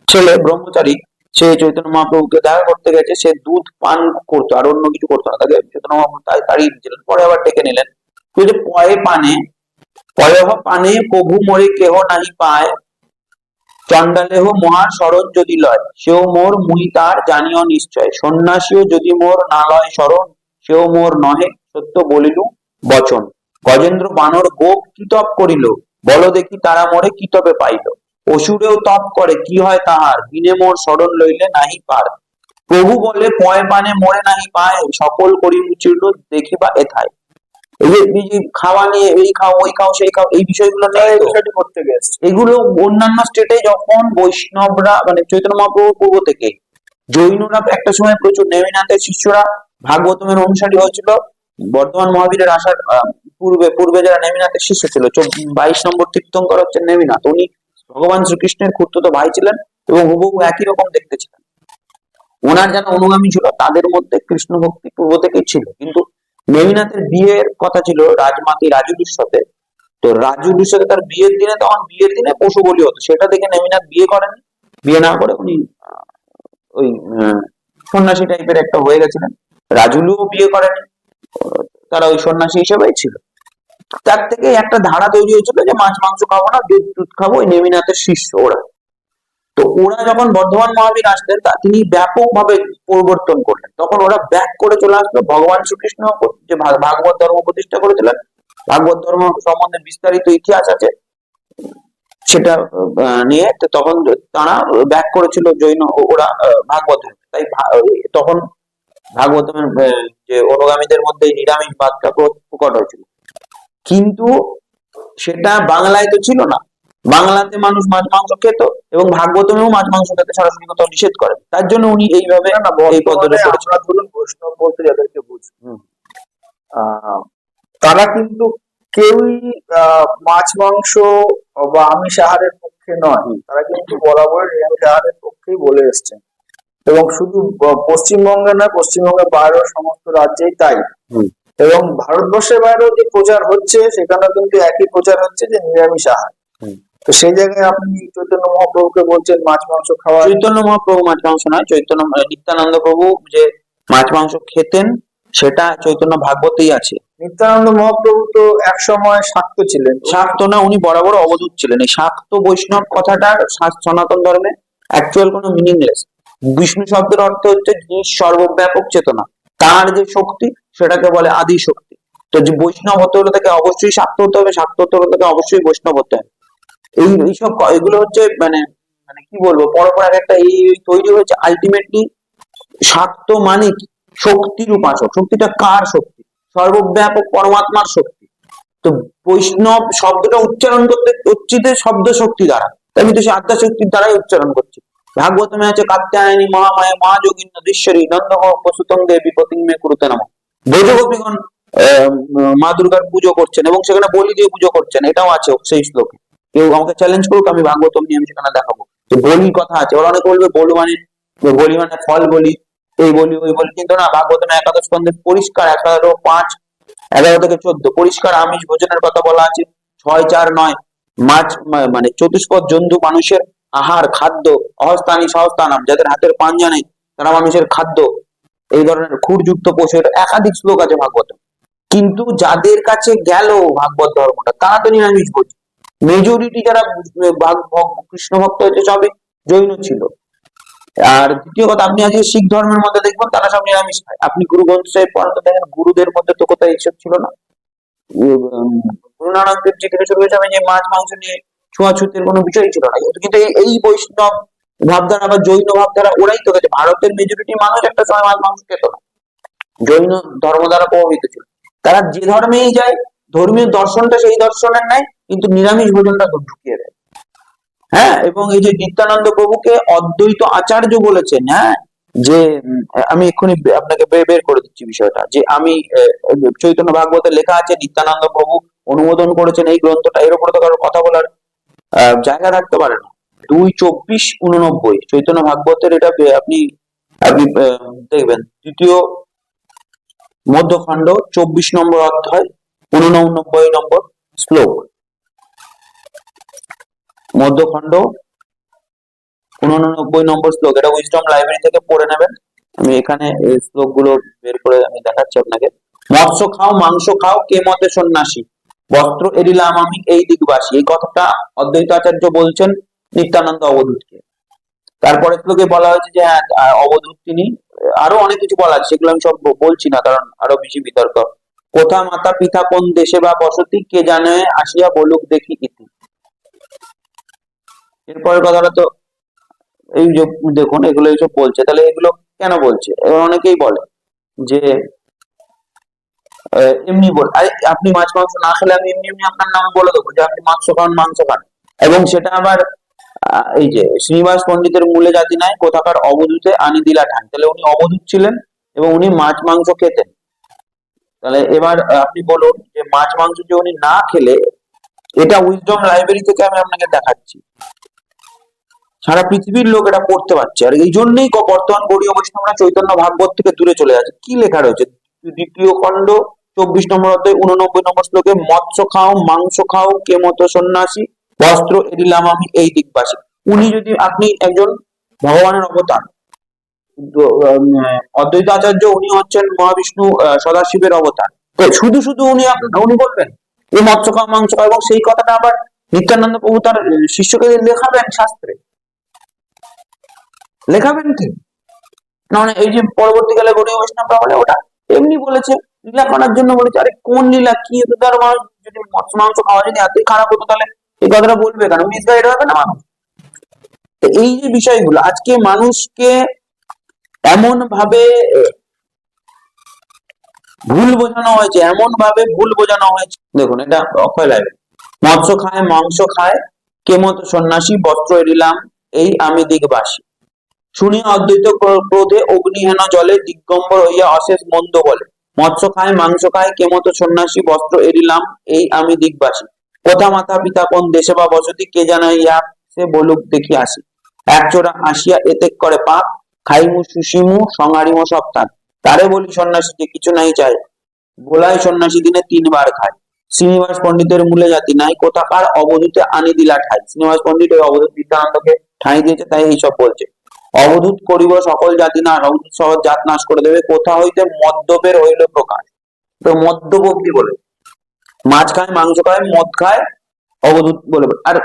ছেলে ব্রহ্মচারী, সে চৈতন্য মহাপ্রভুকে দেখা করতে গেছে, সে দুধ পান করতো আর অন্য কিছু করতো না। তাকে চৈতন্য মহাপ্রভু তাড়িয়ে দিয়েছিলেন, পরে আবার ডেকে নিলেন। যে পয়হ পানে প্রভু মোরে কেহ নাহি পায়, চণ্ডালেহ মহার শরণ যদি লয়, সেও মোর মুই তার জানিও নিশ্চয়, সন্ন্যাসীও যদি মোর না লয় শরণ, সেও মোর নহে সত্য বলিলু বচন। গজেন্দ্র বানর গোপ কি তপ করিল, বল দেখি তারা মোরে কি তবে পাইল, অসুরেও তপ করে কি হয় তাহার, বিনে মোর শরণ লইলে নাহি পার। প্রভু বলে পয় পানে মোরে নাহি পায়, সকল করি মুচির্ণ দেখিবা এথায়। এই যে খাওয়া নিয়ে এই খাও ওই খাও সেই খাও, এই বিষয়গুলো করতে গেছে। এগুলো অন্যান্য স্টেটে যখন বৈষ্ণবরা মানে চৈতন্য মহাপ্রভু পূর্ব থেকে, জৈনরা একটা সময় প্রচুর, নেমিনাথের শিষ্যরা ভাগবতমের অনুসারী হয়েছিল বর্ধমান মহাবীরের আসার পূর্বে যারা নেমিনাথের শিষ্য ছিল। 22 নম্বর তীর্থঙ্কর হচ্ছেন নেমিনাথ। উনি ভগবান শ্রীকৃষ্ণের খুড়তুতো ভাই ছিলেন এবং হুবহু একই রকম দেখতে ছিলেন। ওনার যারা অনুগামী ছিল তাদের মধ্যে কৃষ্ণ ভক্তি পূর্ব থেকেই ছিল। কিন্তু নেমিনাথের বিয়ের কথা ছিল রাজমাতি রাজুলির সাথে। তো রাজুলির সাথে তার বিয়ের দিনে, তখন বিয়ের দিনে পশু বলি হতো, সেটা দেখে নেমিনাথ বিয়ে করেন। বিয়ে না করে উনি ওই সন্ন্যাসী টাইপের একটা হয়ে গেছিলেন। রাজুলুও বিয়ে করেন, তারা ওই সন্ন্যাসী হিসেবেই ছিল। তার থেকে একটা ধারা তৈরি হয়েছিল যে মাছ মাংস খাবো না, দুধ দুধ খাবো, ওই নেমিনাথের শিষ্য ওরা। তো ওরা যখন বর্ধমান মহাবীর আসলেন, তিনি ব্যাপকভাবে পরিবর্তন করলেন। তখন ওরা ব্যাক করে চলে আসলো ভগবান শ্রীকৃষ্ণ যে ভাগবত ধর্ম প্রতিষ্ঠা করেছিলেন। ভাগবত ধর্ম সম্বন্ধে বিস্তারিত ইতিহাস আছে, সেটা নিয়ে। তো তখন তারা ব্যাক করেছিল জৈন ওরা ভাগবত ধর্ম। তাই তখন ভাগবতমের যে অনুগামীদের মধ্যে নিরামিষ বাদটা প্রকট হয়েছিল। কিন্তু সেটা বাংলায় তো ছিল না। বাংলাতে মানুষ মাছ মাংস খেত, এবং ভাগবতমেও মাছ মাংস খেতে সরাসরি কোথাও নিষেধ করেন। তার জন্য উনি এইভাবে এই পদ্ধতি আমরা ধরুন বৈষ্ণব বলতে যাদেরকে বুঝি, তারা কিন্তু কেউই মাছ মাংস বা আমিষ আহারের পক্ষে নয়, তারা কিন্তু বরাবর নিরামিষ আহারের পক্ষেই বলে এসছেন। এবং শুধু পশ্চিমবঙ্গে নয়, পশ্চিমবঙ্গের বাইরেও সমস্ত রাজ্যেই তাই। এবং ভারতবর্ষের বাইরেও যে প্রচার হচ্ছে, সেখানেও কিন্তু একই প্রচার হচ্ছে যে নিরামিষ আহার। তো সেই জায়গায় আপনি চৈতন্য মহাপ্রভুকে বলছেন মাছ মাংস খাওয়া। চৈতন্য মহাপ্রভু মাছ মাংস নয়, চৈতন্য নিত্যানন্দ প্রভু যে মাছ মাংস খেতেন সেটা চৈতন্য ভাগবতেই আছে। নিত্যানন্দ মহাপ্রভু তো এক সময় শাক্ত ছিলেন। শাক্ত না, উনি বরাবর অবধূত ছিলেন। এই শাক্ত বৈষ্ণব কথাটা সনাতন ধর্মে অ্যাকচুয়াল কোনো মিনিংলেস। বিষ্ণু শব্দের অর্থ হচ্ছে সর্বব্যাপক চেতনা, তার যে শক্তি সেটাকে বলে আদি শক্তি। তো যে বৈষ্ণব হতে হলে তাকে অবশ্যই শাক্ত হতে হবে, শাক্ত হতে হলে তাকে অবশ্যই বৈষ্ণব হতে হবে। এইসব এগুলো হচ্ছে মানে মানে কি বলবো, পরপর একটা এই তৈরি হয়েছে। আলটিমেটলি শাক্ত মানে কি? শক্তির উপাসক। শক্তিটা কার শক্তি? সর্বব্যাপক পরমাত্মার শক্তি। তো বৈষ্ণব শব্দটা উচ্চারণ করতে উচ্চিত শব্দ শক্তি দ্বারা, আমি তো সেই আত্মা শক্তির দ্বারাই উচ্চারণ করছি। ভাগবতমে আছে কাত্যায়নী মহামায়া মা যোগিন্দ দৃশ্যরী নন্দ প্রসুতং দেবী প্রতিমে কুরুতে নমঃ। ব্রজগোপীগণ মা দুর্গার পুজো করছেন এবং সেখানে বলি দিয়ে পুজো করছেন, এটাও আছে সেই শ্লোকে। কেউ আমাকে চ্যালেঞ্জ করুক, আমি ভাগবতম নিয়ে আমি সেখানে দেখাবো যে বলির কথা আছে। ওরা অনেকে বলবে বলি মানে ফল বলি, এই বলি ওই বলি, কিন্তু না, ভাগবতমে একাদশ স্কন্ধে পরিষ্কার 11:5 11 থেকে 14 পরিষ্কার আমিষ ভোজনের কথা বলা আছে। 6:4-9 মাছ মানে চতুষ্পদ জন্তু মানুষের আহার খাদ্য, অহস্তানি সহস্তানাম, যাদের হাতের পাঞ্জা নেই তারা মানুষের খাদ্য, এই ধরনের খুরযুক্ত পশুর একাধিক শ্লোক আছে ভাগবত। কিন্তু যাদের কাছে গেল ভাগবত ধর্মটা, তারা তো নিরামিষ ভোজী। মেজরিটি যারা কৃষ্ণ ভক্ত হয়েছে সবই জৈন ছিল। আর দ্বিতীয় কথা, আপনি আজকে শিখ ধর্মের মধ্যে দেখবেন তারা সব নিরামিষ খায়। আপনি গুরু গ্রন্থ সাহেব পড়াতে দেখেন, গুরুদের মধ্যে তো কোথায় এইসব ছিল না। গুরু নানক দেবজি থেকে শুরু হয়েছে যে মাছ মাংস নিয়ে ছোঁয়াছুতির কোনো বিষয় ছিল না। কিন্তু এই বৈষ্ণব ভাবধারা বা জৈন ভাবধারা ওরাই তো গেছে। ভারতের মেজরিটি মানুষ একটা সময় মাছ মাংস খেত না, জৈন ধর্ম দ্বারা প্রভাবিত ছিল। তারা যে ধর্মেই যায়, ধর্মীয় দর্শনটা সেই দর্শনের নাই, কিন্তু নিরামিষ ভোজনটা ঢুকিয়ে দেয়। হ্যাঁ, এবং এই যে নিত্যানন্দ প্রভুকে অদ্বৈত আচার্য বলেছেন, হ্যাঁ, যে আমি এক্ষুনি আপনাকে বের করে দিচ্ছি বিষয়টা, যে আমি চৈতন্য ভাগবতে লেখা আছে নিত্যানন্দ প্রভু অনুমোদন করেছেন এই গ্রন্থটা। এর উপরে তো কারোর কথা বলার জায়গা থাকতে পারে না। 2:24-89 চৈতন্য ভাগবতের এটা আপনি আপনি দেখবেন, তৃতীয় মধ্যখণ্ড 24 নম্বর অধ্যায় 89 নম্বর শ্লোক, মধ্যখণ্ড 89 নম্বর শ্লোক। এটা উইজডম লাইব্রেরি থেকে পড়ে নেবেন। আমি এখানে এই শ্লোক গুলো বের করে আমি দেখাচ্ছি আপনাকে। মৎস্য খাও মাংস খাও কে মতে সন্ন্যাসী, বস্ত্র এরিলাম আমি এই দিকবাসী। এই কথাটা অদ্বৈত আচার্য বলছেন নিত্যানন্দ অবধূতকে। তারপরে শ্লোকে বলা হয়েছে যে হ্যাঁ অবধূত তিনি, আরো অনেক কিছু বলা আছে, সেগুলো আমি সব বলছি না কারণ আরো বেশি বিতর্ক। কোথা মাতা পিতা কোন দেশে বা বসতি কে জানে আসিয়া বলুক দেখি ইতি। এরপরের কথাটা তো এই যে দেখুন, এগুলো এইসব বলছে, তাহলে এগুলো কেন বলছে? এবার অনেকেই বলে যে এমনি আপনি মাছ মাংস না খেলে আমি এমনি এমনি আপনার নাম বলে দেবো যে আপনি মাংস খান মাংস খান। এবং সেটা আবার এই যে শ্রীনিবাস পণ্ডিতের মূলে জাতি নাই কোথাকার অবধূতে আনি দিলা ঠান, তাহলে উনি অবধূত ছিলেন এবং উনি মাছ মাংস খেতেন। তাহলে এবার আপনি বলুন যে মাছ মাংস যে উনি না খেলে, এটা উইজডম লাইব্রেরি থেকে আমি আপনাকে দেখাচ্ছি, সারা পৃথিবীর লোক এটা পড়তে পারছে। আর এই জন্যই বর্তমান গৌড়ীয় বৈষ্ণবরা চৈতন্য ভাগবত থেকে দূরে চলে যাচ্ছে। কি লেখা রয়েছে? 2য় খণ্ড 24 নম্বর অধ্যায় 89 নম্বর শ্লোকে মৎস্য খাও মাংস খাও কে মতো সন্ন্যাসী বস্ত্র এড়িলাম আমি এই দিকবাসী। উনি যদি আপনি একজন ভগবানের অবতার, অদ্বৈত আচার্য উনি হচ্ছেন মহাবিষ্ণু সদাশিবের অবতার, তো শুধু শুধু উনি বলবেন এই মৎস্য খাও মাংস খাও, এবং সেই কথাটা আবার নিত্যানন্দ প্রভু তার শিষ্যকে লেখাবেন শাস্ত্রে, লেখাবেন কি না? মানে এই যে পরবর্তীকালে গৌড়ীয় বৈষ্ণবরা বলে ওটা এমনি বলেছে, লীলা করার জন্য বলেছে। আরে কোন লীলা কি হতো? তার মানুষ যদি মৎস্য মাংস খাওয়া যদি এতই খারাপ হতো তাহলে এই কথাটা বলবে কেন? মিসগাইড হবে না মানুষ? তো এই যে বিষয়গুলো আজকে মানুষকে এমন ভাবে ভুল বোঝানো হয়েছে, দেখুন এটা অক্ষয় লাগে, মৎস্য খায় মাংস খায় কে মতো সন্ন্যাসী বস্ত্র এড়িলাম এই আমি দিগবাসী, শুনিয়া অদ্বৈত ক্রোধে অগ্নিহেন জলে দিগম্বর হইয়া অশেষ মন্দ বলে, মৎস্য খায় মাংস খায় কে মতো সন্ন্যাসী বস্ত্র এড়িলাম এই আমি দিগবাসী, কোথা মাতা পিতা কোন দেশে বা বসতি কে জানাইয়া সে বলুক দেখি আসি, এক চোরা আসিয়া এতেক করে পাপ খাইমু সুশিমু সংহারিমু সপ্তাহ, তারে বলি সন্ন্যাসী যে কিছু নাই চাই বলাই সন্ন্যাসী দিনে 3 বার খায়, শ্রীনিবাস পণ্ডিতের মূলে জাতি নাই কোথাকার অবধূতে আনি দিলা ঠাই। শ্রীনিবাস পণ্ডিত ওই অবধূত নিত্যানন্দকে ঠাঁই দিয়েছে, তাই এইসব বলছে। অবধূত করিব সকল জাতি না, অবধূত সহজ জাত নাশ করে দেবে, কোথা হইতে মদ্যপের হইল প্রকাশ। তো মদ্যপ কি বলে? মাছ খায় মাংস খায় মদ খায় অবধূত বলে। আর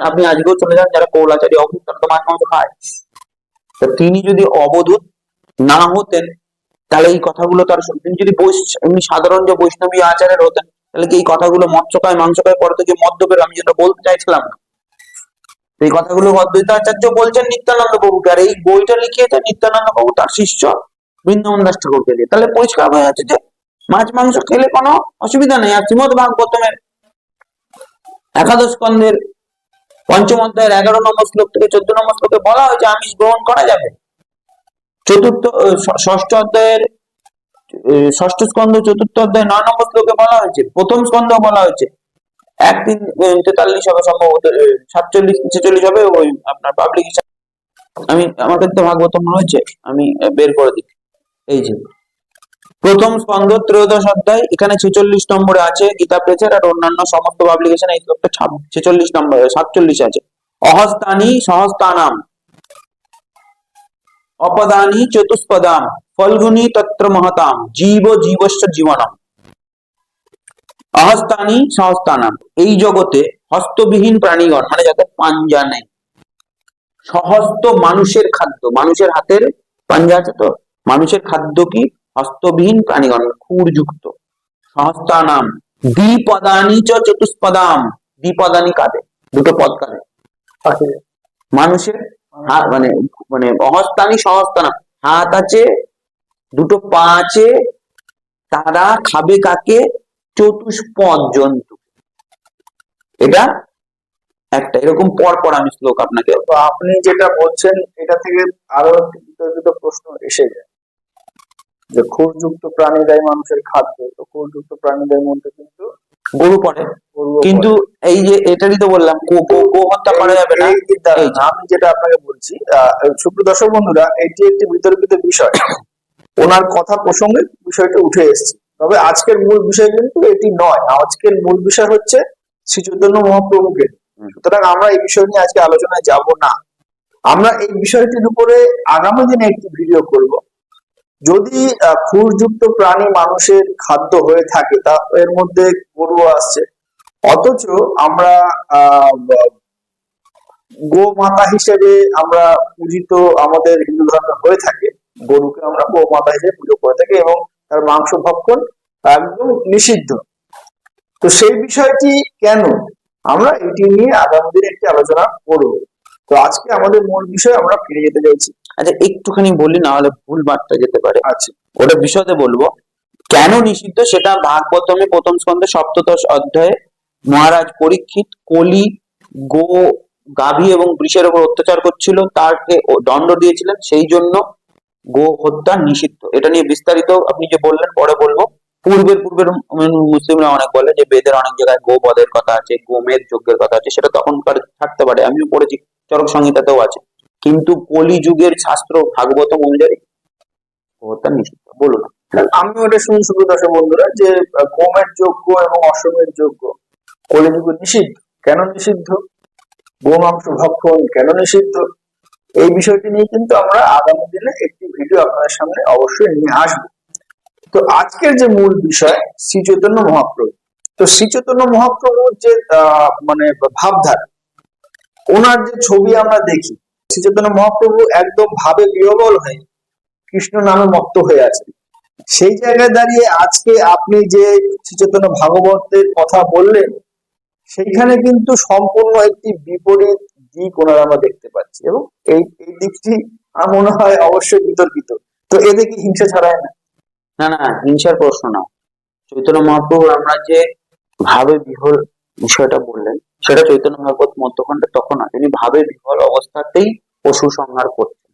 আপনি আজকেও চলে যান যারা কৌলাচারী অবধূত, তারা তো মাছ মাংস খায়। তো তিনি যদি অবধূত না হতেন তাহলে এই কথাগুলো তার, তিনি যদি এমনি সাধারণ যে বৈষ্ণবী আচারের হতেন তাহলে কি এই কথাগুলো মৎস্য খায় মাংস খায় পরে থেকে মদ্যপের, আমি যেটা বলতে চাইছিলাম না, এই কথাগুলো অদ্বৈত আচার্য বলছেন নিত্যানন্দ প্রভুকে, আর এই বইটা লিখিয়েছে নিত্যানন্দ প্রভু তার শিষ্য বৃন্দাবন দাস ঠাকুরকে দিয়ে। তাহলে পরিষ্কার হয়ে যাচ্ছে যে মাছ মাংস খেলে কোনো অসুবিধা নেই। আর শ্রীমদ ভাগবতমের 11 স্কন্ধের 5ম অধ্যায়ের 11 নম্বর শ্লোক থেকে 14 নম্বর শ্লোকে বলা হয়েছে আমিষ গ্রহণ করা যাবে। ষষ্ঠ অধ্যায়ের 6ষ্ঠ স্কন্ধ 4র্থ অধ্যায় 9 নম্বর শ্লোকে বলা হয়েছে, 1ম স্কন্ধ বলা হয়েছে 1:3:43 হবে সম্ভবত, 47-46 হবে ওই আপনার পাবলিকেশন। আমার কাছে ভাগবত মনে হয়েছে, আমি বের করে দিই। এই যে 1ম স্কন্ধ 13শ অধ্যায়, এখানে 46 নম্বরে আছে গীতা প্রেসের, আর অন্যান্য সমস্ত পাবলিকেশন এই শ্লোকটা 46 নম্বরে 47 আছে। অহস্তানি সহস্তানাম অপদানি চতুষ্পদাম ফলগুনি তত্র মহতাম জীব জীবস্য জীবনম। অহস্তানি সহস্তানাম, এই জগতে হস্তবিহীন প্রাণীগণ মানে যাদের পাঞ্জা নেই, সহস্ত মানুষের খাদ্য, মানুষের হাতের পাঞ্জা আছে তো, মানুষের খাদ্য কি হস্তবিহীন প্রাণীগণ খুরযুক্ত। সহস্তানাম দ্বিপদানি চ চতুষ্পদাম, দ্বিপদানি কাঁধে, দুটো পদ কাঁধে মানুষের হাত, মানে মানে অহস্তানি সহস্তানাম, হাত আছে দুটো পা আছে, তারা খাবে কাকে? চতুষ্পদ জন্তু। এটা একটা এরকম পর আমি শ্লোক আপনাকে, তো আপনি যেটা বলছেন এটা থেকে আরো বিতর্কিত প্রশ্ন এসে যায় যে খুরযুক্ত প্রাণীরাই মানুষের খাদ্য, তো খুরযুক্ত প্রাণীদের মধ্যে কিন্তু গরু পড়ে, কিন্তু এই যে এটারই তো বললাম গো হত্যা করা যাবে না। আমি যেটা আপনাকে বলছি, সুপ্রিয় দর্শক বন্ধুরা, এটি একটি বিতর্কিত বিষয়, ওনার কথা প্রসঙ্গে বিষয়টা উঠে এসেছে। তবে আজকের মূল বিষয় কিন্তু এটি নয়, আজকের মূল বিষয় হচ্ছে শ্রী চৈতন্য মহাপ্রভুকে। সুতরাং আমরা এই বিষয় নিয়ে আজকে আলোচনায় যাব না, আমরা এই বিষয়টির উপরে আগামী দিনে একটি ভিডিও করব। যদি খুরযুক্ত প্রাণী মানুষের খাদ্য হয়ে থাকে, তা এর মধ্যে গরু আসছে, অথচ আমরা গোমাতা হিসেবে আমরা পূজিত আমাদের হিন্দু ধর্মে হয়ে থাকে, গরুকে আমরা গোমাতা হিসেবে পুজো করে থাকি এবং তার মাংস ভক্ষণ একদম নিষিদ্ধ। তো সেই বিষয়টি কেন, আমরা এটি নিয়ে আগামী দিনে একটি আলোচনা করব। তো আজকে আমাদের মূল বিষয় আমরা ফিরে যেতে চাইছি। আচ্ছা একটুখানি বলি, না হলে ভুল বার্তা যেতে পারে। আচ্ছা, ওটা বিশদে বলবো কেন নিষিদ্ধ, সেটা ভাগবতমে 1ম স্কন্ধে 7দশ অধ্যায়ে মহারাজ পরীক্ষিত কলি গো গাভী এবং বৃষের উপর অত্যাচার করছিল, তাকে দণ্ড দিয়েছিলেন, সেই জন্য গো হত্যা নিষিদ্ধ। এটা নিয়ে বিস্তারিত আপনি যে বললেন পরে বলবো। পূর্বের মুসলিমরা অনেক বলে যে বেদের অনেক জায়গায় গো বধের কথা আছে, গোমের যজ্ঞের কথা আছে, সেটা তখনকার থাকতে পারে, আমিও পড়েছি, চরক সংহিতাতেও আছে, কিন্তু কলি যুগের শাস্ত্র ভাগবতম অনুযায়ী গো হত্যা নিষিদ্ধ। বলুন। আমি ওটা শুনি সুপ্রদর্শক বন্ধুরা যে গোমের যজ্ঞ এবং অশ্বমের যজ্ঞ কলিযুগে নিষিদ্ধ। কেন নিষিদ্ধ? গোমাংস ভক্ষণ কেন নিষিদ্ধ? এই বিষয়টি নিয়ে কিন্তু আমরা আগামী দিনে একটি ভিডিও আপনাদের সামনে অবশ্যই নিয়ে আসবো। তো আজকের যে মূল বিষয় শ্রী চৈতন্য মহাপ্রভু। তো শ্রী চৈতন্য মহাপ্রভুর যে মানে ভাবধারা, ওনার যে ছবি আমরা দেখি, শ্রী চৈতন্য মহাপ্রভু একদম ভাবে বিহ্বল হয়ে কৃষ্ণ নামে মত্ত হয়ে আছে। সেই জায়গায় দাঁড়িয়ে আজকে আপনি যে শ্রী চৈতন্য ভাগবতের কথা বললেন, সেইখানে কিন্তু সম্পূর্ণ একটি বিপরীত দিক ওনার আমরা দেখতে পাচ্ছি, এবং এই এই দিকটি আমার মনে হয় অবশ্যই বিতর্কিত। তো এতে কি হিংসা ছড়ায় না? না না, হিংসার প্রশ্ন না। চৈতন্য মহাপ্রভুর আমরা যে ভাবে বিহ্বল বিষয়টা বললেন, সেটা চৈতন্য ভাগবত মধ্যখণ্ডে তখন না, তিনি ভাবে বিহ্বল অবস্থাতেই পশু সংহার করছেন।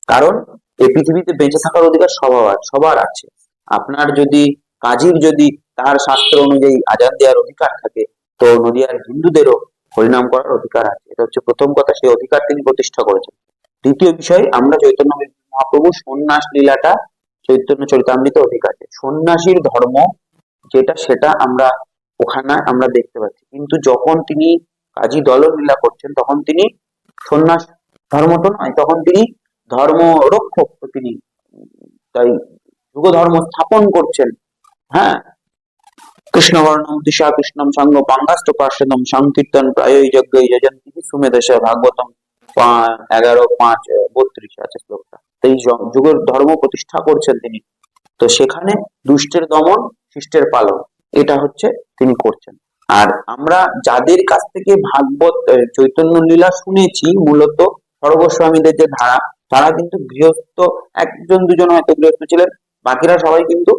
কারণ এই পৃথিবীতে বেঁচে থাকার অধিকার সবার আছে। আপনার যদি কাজীর যদি তার শাস্ত্র অনুযায়ী আজান দেওয়ার অধিকার থাকে, তো নদিয়ার হিন্দুদেরও হরিনাম করার অধিকার আছে। এটা হচ্ছে প্রথম কথা, সেই অধিকার তিনি প্রতিষ্ঠা করেছেন। দ্বিতীয় বিষয়, আমরা চৈতন্য মহাপ্রভু সন্ন্যাস লীলাটা চৈতন্য চরিতামৃতে অধিক আছে। সন্ন্যাসীর ধর্ম যেটা, সেটা আমরা ওখানে আমরা দেখতে পাচ্ছি। কিন্তু যখন তিনি কাজী দলন লীলা করছেন, তখন তিনি সন্ন্যাস ধর্ম তো নয়, তখন তিনি ধর্ম রক্ষক, তিনি তাই যুগ ধর্ম স্থাপন করছেন। হ্যাঁ, কৃষ্ণবর্ণম দিশা কৃষ্ণম সঙ্গ পাঙ্গাস্ত পার্শ্বদম সংকীর্তন প্রায় যজ্ঞ যজন্তি সুমেধস ভাগবতম 11:5-32 আছে শ্লোকটা। এই যুগের ধর্ম প্রতিষ্ঠা করছেন তিনি। তো সেখানে দুষ্টের দমন, শিষ্টের পালন, এটা হচ্ছে তিনি করছেন। আর আমরা যাদের কাছ থেকে ভাগবত চৈতন্য লীলা শুনেছি, মূলত সর্বস্বামীদের যে ধারা, তারা কিন্তু গৃহস্থ, একজন দুজন হয়তো গৃহস্থ ছিলেন, বাকিরা সবাই কিন্তু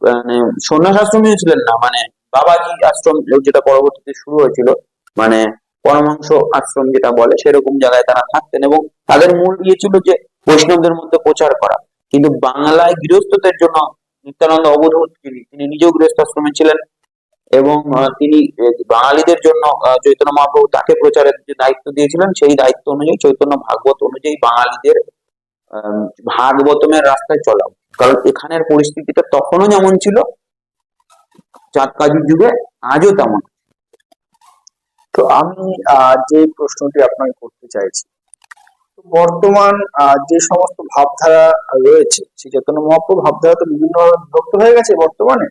মানে সন্ন্যাস আশ্রমীয় ছিলেন না। মানে বাবাজি আশ্রম যেটা পরবর্তীতে শুরু হয়েছিল, মানে পরমাংশ আশ্রম যেটা বলে, সেরকম জায়গায় তারা থাকতেন, এবং তাদের মূল ইয়ে ছিল যে বৈষ্ণবদের মধ্যে প্রচার করা। কিন্তু বাংলায় গৃহস্থদের জন্য নিত্যানন্দ অবধূত, তিনি নিজেও গৃহস্থ আশ্রমে ছিলেন, এবং তিনি বাঙালিদের জন্য চৈতন্য মহাপ্রভু তাকে প্রচারের যে দায়িত্ব দিয়েছিলেন, সেই দায়িত্ব অনুযায়ী চৈতন্য ভাগবত অনুযায়ী বাঙালিদের ভাগবতমের রাস্তায় চলা। কারণ এখানের পরিস্থিতিটা তখনও যেমন ছিল চাঁদ কাজীর যুগে, আজও তেমন। তো আমি যে প্রশ্নটি আপনাকে করতে চাইছি, বর্তমান যে সমস্ত ভাবধারা রয়েছে, শ্রী চৈতন্য মহাপ্রভু ভাবধারা তো বিভিন্ন বিভক্ত হয়ে গেছে বর্তমানে।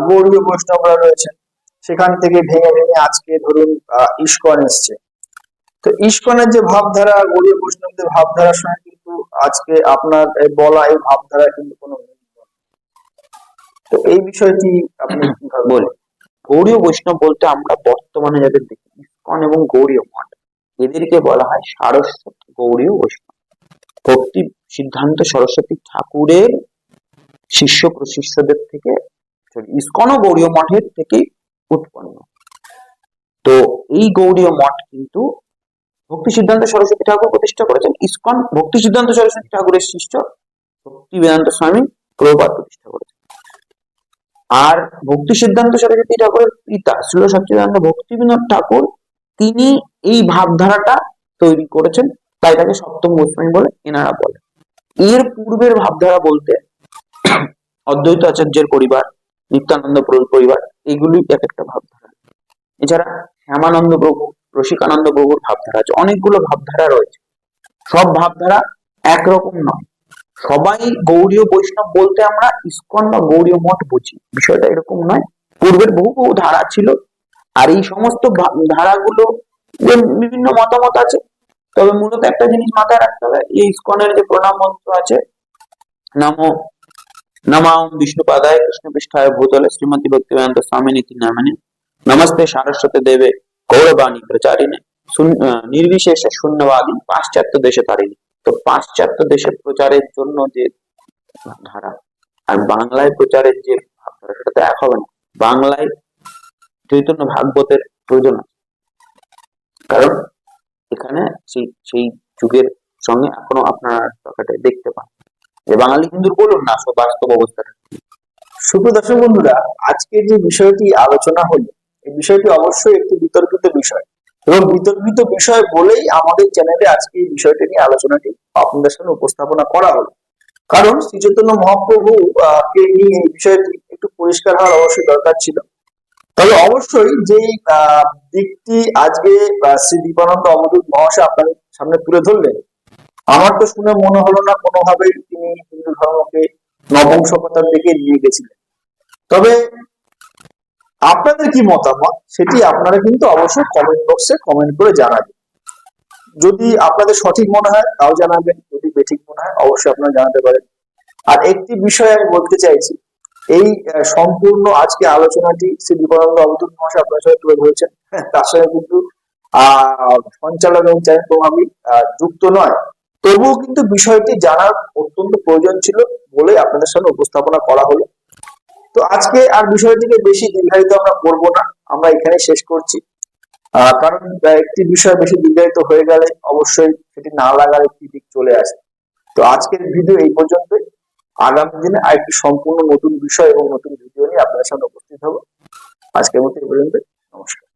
গৌড়ীয় বৈষ্ণবরা রয়েছেন, সেখান থেকে ভেঙে ভেঙে আজকে ধরুন ইস্কন এসছে। তো ইস্কনের যে ভাবধারা, গৌড়ীয় বৈষ্ণবদের ভাবধারার সঙ্গে কিন্তু আজকে আপনার বলা এই ভাবধারা কিন্তু কোনো মিল নেই। তো এই বিষয়টি আপনি কিভাবে বলে গৌড়ীয় বৈষ্ণব বলতে আমরা বর্তমানে যাদের দেখি, ইস্কন এবং গৌড়ীয় মঠ, এদেরকে বলা হয় সারস্বত গৌড়ীয় বৈষ্ণব। ভক্তি সিদ্ধান্ত সরস্বতী ঠাকুরের শিষ্য প্রশিষ্যদের থেকে, ইস্কন ও গৌড়ীয় মঠের থেকে উৎপন্ন। তো এই গৌড়ীয় মঠ কিন্তু ভক্তি সিদ্ধান্ত সরস্বতী ঠাকুর প্রতিষ্ঠা করেছেন। ইস্কন ভক্তি সিদ্ধান্ত সরস্বতী ঠাকুরের শিষ্য ভক্তি বেদান্ত স্বামী প্রভুপাদ প্রতিষ্ঠা করেছেন। আর ভক্তি সিদ্ধান্ত সরস্বতী ঠাকুরের পিতা শ্রীল সচ্চিদানন্দ ভক্তিবিনোদ ঠাকুর, তিনি এই ভাবধারাটা তৈরি করেছেন, তাই তাকে সপ্তম গোস্বামী বলে এনারা বলে। এর পূর্বের ভাবধারা বলতে অদ্বৈত আচার্যের পরিবার, নিত্যানন্দ প্রভুর পরিবার, এগুলি এক একটা ভাবধারা। এছাড়া শ্যামানন্দ প্রভু, রসিকানন্দ প্রভুর ভাবধারা আছে, অনেকগুলো ভাবধারা রয়েছে। সব ভাবধারা একরকম নয়। সবাই গৌড়ীয় বৈষ্ণব বলতে আমরা ইস্কন বা গৌড়ীয় মঠ বুঝি, বিষয়টা এরকম নয়। পূর্বের বহু বহু ধারা ছিল, আর এই সমস্ত ধারাগুলো বিভিন্ন মতামত আছে। তবে মূলত একটা জিনিস মাথায় রাখতে হবে, এই ইস্কনের যে প্রণাম মন্ত্র আছে, নমো নমাম বিষ্ণুপাদায় কৃষ্ণ পৃষ্ঠায় ভূতলে শ্রীমতী ভক্তিবেদান্ত স্বামিনীতি নামিনে নমস্তে সারস্বতে দেবে গৌরবাণী প্রচারিণে নির্বিশেষে শূন্যবাদী পাশ্চাত্য দেশে তারিণী। তো পাশ্চাত্য দেশে প্রচারের জন্য যে ধারা আর বাংলায় প্রচারের যে ভাবধারা, সেটা তো এক হবে না। বাংলায় চৈতন্য ভাগবতের প্রয়োজন আছে, কারণ এখানে সেই যুগের সঙ্গে এখনো আপনারা দেখতে পান যে বাঙালি হিন্দুর বলুন না, বাস্তব অবস্থাটা। সুপ্রদর্শক বন্ধুরা, আজকের যে বিষয়টি আলোচনা হলো, এই বিষয়টি অবশ্যই একটি বিতর্কিত বিষয়, এবং বিতর্কিত বিষয় বলেই আমাদের চ্যানেলে আজকে এই বিষয়টি নিয়ে আলোচনাটি আপনাদের সামনে উপস্থাপনা করা হলো। কারণ শ্রী চৈতন্য মহাপ্রভু কে নিয়ে এই বিষয়টি একটু পরিষ্কার হওয়ার অবশ্যই দরকার ছিল। তবে অবশ্যই যেই দিকটি আজকে শ্রী দীপানন্দ অবধূত মহাশয় আপনার সামনে তুলে ধরলেন, আমার তো শুনে মনে হলো না কোনোভাবেই তিনি হিন্দু ধর্মকে নবম শতাব্দীকে নিয়ে গেছিলেন। তবে আপনাদের কি মতামত সেটি আপনারা কিন্তু অবশ্যই কমেন্ট বক্সে কমেন্ট করে জানাবেন। যদি আপনাদের সঠিক মনে হয় তাও জানাবেন, যদি বেঠিক মনে হয় অবশ্যই আপনারা জানাতে পারেন। আর একটি বিষয় আমি বলতে চাইছি, এই সম্পূর্ণ আজকে আলোচনাটি শ্রী দীপানন্দ অবধূত মহাশয় আপনার সাথে তুলে ধরেছেন, তার সঙ্গে কিন্তু সঞ্চালক এবং চ্যানেল প্রভাবী যুক্ত নয়, তবুও কিন্তু বিষয়টি জানার অত্যন্ত প্রয়োজন ছিল বলে আপনাদের সামনে উপস্থাপনা করা হলো। তো আজকে আর বিষয়টিকে বেশি দীর্ঘায়িত আমরা করবো না, আমরা এখানে শেষ করছি। কারণ একটি বিষয় বেশি দীর্ঘায়িত হয়ে গেলে অবশ্যই সেটি না লাগার একটি দিক চলে আসে। তো আজকের ভিডিও এই পর্যন্তই। আগামী দিনে আরেকটি সম্পূর্ণ নতুন বিষয় এবং নতুন ভিডিও নিয়ে আপনাদের সামনে উপস্থিত হবো। আজকের মতো এই পর্যন্ত, নমস্কার।